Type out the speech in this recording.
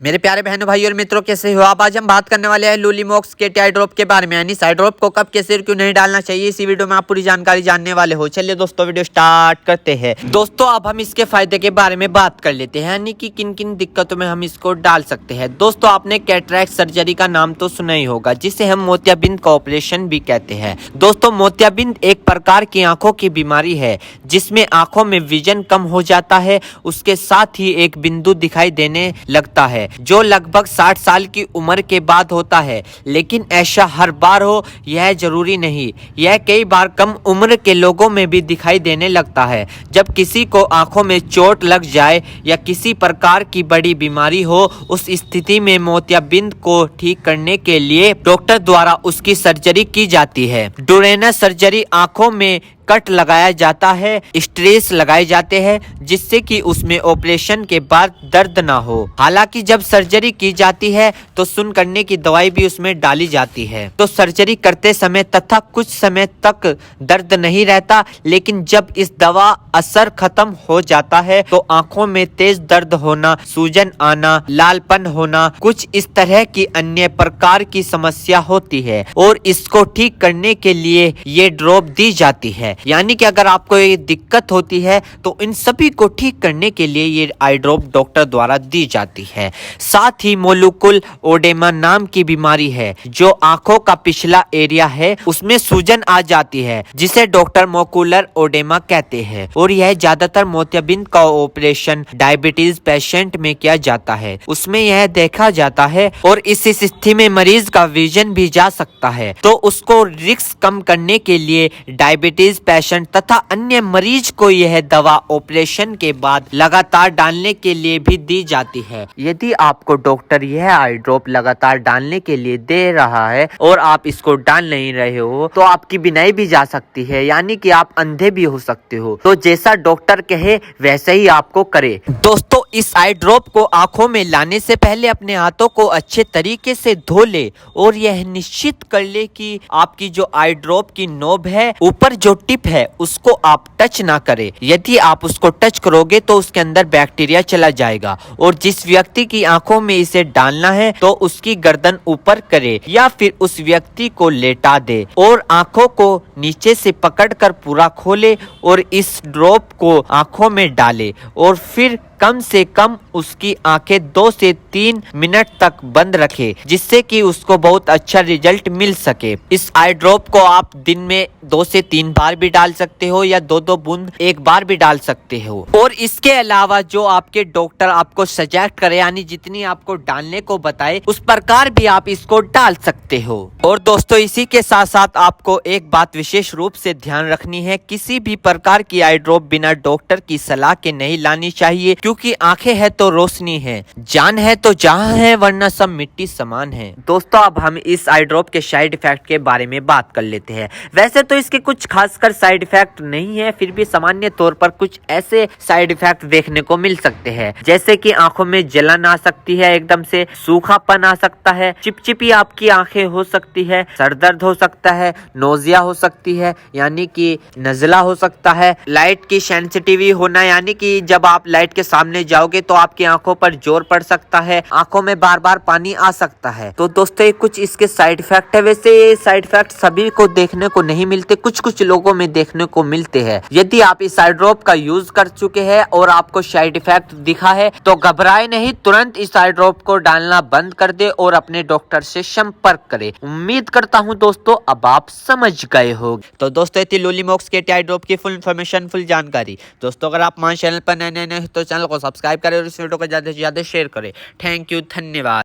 मेरे प्यारे बहनों भाई और मित्रों, कैसे हो आप। आज हम बात करने वाले हैं लूलीमॉक्स के आई ड्रॉप के बारे में, यानी आई ड्रॉप को कब कैसे और क्यों नहीं डालना चाहिए। इसी वीडियो में आप पूरी जानकारी जानने वाले हो। चलिए दोस्तों वीडियो स्टार्ट करते हैं। दोस्तों अब हम इसके फायदे के बारे में बात कर लेते हैं, यानी कि किन किन दिक्कतों में हम इसको डाल सकते हैं। दोस्तों आपने कैटरैक्ट सर्जरी का नाम तो सुना ही होगा, जिसे हम मोतियाबिंद का ऑपरेशन भी कहते हैं। दोस्तों मोतियाबिंद एक प्रकार की आंखों की बीमारी है जिसमें आंखों में विजन कम हो जाता है, उसके साथ ही एक बिंदु दिखाई देने लगता है जो लगभग 60 साल की उम्र के बाद होता है। लेकिन ऐसा हर बार हो यह जरूरी नहीं, यह कई बार कम उम्र के लोगों में भी दिखाई देने लगता है। जब किसी को आंखों में चोट लग जाए या किसी प्रकार की बड़ी बीमारी हो, उस स्थिति में मोतियाबिंद को ठीक करने के लिए डॉक्टर द्वारा उसकी सर्जरी की जाती है। डोरेना सर्जरी आंखों में कट लगाया जाता है, स्ट्रेस लगाए जाते हैं जिससे कि उसमें ऑपरेशन के बाद दर्द ना हो। हालांकि जब सर्जरी की जाती है तो सुन्न करने की दवाई भी उसमें डाली जाती है। तो सर्जरी करते समय तथा कुछ समय तक दर्द नहीं रहता, लेकिन जब इस दवा असर खत्म हो जाता है तो आंखों में तेज दर्द होना, सूजन आना, लालपन होना, कुछ इस तरह की अन्य प्रकार की समस्या होती है और इसको ठीक करने के लिए ये ड्रॉप दी जाती है। यानी कि अगर आपको ये दिक्कत होती है तो इन सभी को ठीक करने के लिए ये आई ड्रॉप डॉक्टर द्वारा दी जाती है। साथ ही मोलुकुल ओडेमा नाम की बीमारी है जो आंखों का पिछला एरिया है उसमें सूजन आ जाती है, जिसे डॉक्टर मोकुलर ओडेमा कहते हैं। और यह ज्यादातर मोतियाबिंद का ऑपरेशन डायबिटीज पेशेंट में किया जाता है, उसमें यह देखा जाता है और इस स्थिति में मरीज का विजन भी जा सकता है। तो उसको रिस्क कम करने के लिए डायबिटीज पेशेंट तथा अन्य मरीज को यह दवा ऑपरेशन के बाद लगातार डालने के लिए भी दी जाती है। यदि आपको डॉक्टर यह आई ड्रॉप लगातार डालने के लिए दे रहा है और आप इसको डाल नहीं रहे हो तो आपकी बीनाई भी जा सकती है, यानी कि आप अंधे भी हो सकते हो। तो जैसा डॉक्टर कहे वैसे ही आपको करे। दोस्तों इस आई ड्रॉप को आंखों में लाने से पहले अपने हाथों को अच्छे तरीके से धो ले और यह निश्चित कर ले कि आपकी जो आई ड्रॉप की नोब है, ऊपर जो टिप है, उसको आप टच ना करें। यदि आप उसको टच करोगे तो उसके अंदर बैक्टीरिया चला जाएगा। और जिस व्यक्ति की आंखों में इसे डालना है तो उसकी गर्दन ऊपर करे या फिर उस व्यक्ति को लेटा दे और आंखों को नीचे से पकड़कर पूरा खोले और इस ड्रॉप को आंखों में डाले और फिर कम से कम उसकी आंखें 2 से 3 मिनट तक बंद रखे, जिससे कि उसको बहुत अच्छा रिजल्ट मिल सके। इस आई ड्रॉप को आप दिन में 2 से 3 बार भी डाल सकते हो या 2-2 बूंद एक बार भी डाल सकते हो। और इसके अलावा जो आपके डॉक्टर आपको सजेस्ट करे, यानी जितनी आपको डालने को बताए उस प्रकार भी आप इसको डाल सकते हो। और दोस्तों इसी के साथ साथ आपको एक बात विशेष रूप से ध्यान रखनी है, किसी भी प्रकार की आई ड्रॉप बिना डॉक्टर की सलाह के नहीं लानी चाहिए, क्योंकि आंखें है तो रोशनी है, जान है तो जहां है, वरना सब मिट्टी समान है। दोस्तों अब हम इस आई ड्रॉप के साइड इफेक्ट के बारे में बात कर लेते हैं। वैसे तो इसके कुछ खासकर साइड इफेक्ट नहीं है, फिर भी सामान्य तौर पर कुछ ऐसे साइड इफेक्ट देखने को मिल सकते हैं, जैसे कि आंखों में जलन आ सकती है, एकदम से सूखापन आ सकता है, चिपचिपी आपकी आंखें हो सकती है, सर दर्द हो सकता है, नोजिया हो सकती है यानी कि नजला हो सकता है, लाइट की सेंसिटिविटी होना, यानी कि जब आप लाइट के सामने जाओगे तो आपकी आंखों पर जोर पड़ सकता है, आंखों में बार बार पानी आ सकता है। तो दोस्तों ये कुछ इसके साइड इफेक्ट है। वैसे ये साइड इफेक्ट सभी को देखने को नहीं मिलते, कुछ कुछ लोगों में देखने को मिलते हैं। यदि आप इस आई ड्रॉप का यूज कर चुके हैं और आपको साइड इफेक्ट दिखा है तो घबराए नहीं, तुरंत इस आई ड्रॉप को डालना बंद कर दे और अपने डॉक्टर से संपर्क करे। उम्मीद करता हूँ दोस्तों अब आप समझ गए हो। तो दोस्तों ये थी लूलीमॉक्स के आई ड्रॉप की फुल इन्फॉर्मेशन, फुल जानकारी। दोस्तों अगर आप हमारे चैनल पर नए तो चैनल को सब्सक्राइब करें और इस वीडियो को ज्यादा से ज्यादा शेयर करें। थैंक यू, धन्यवाद।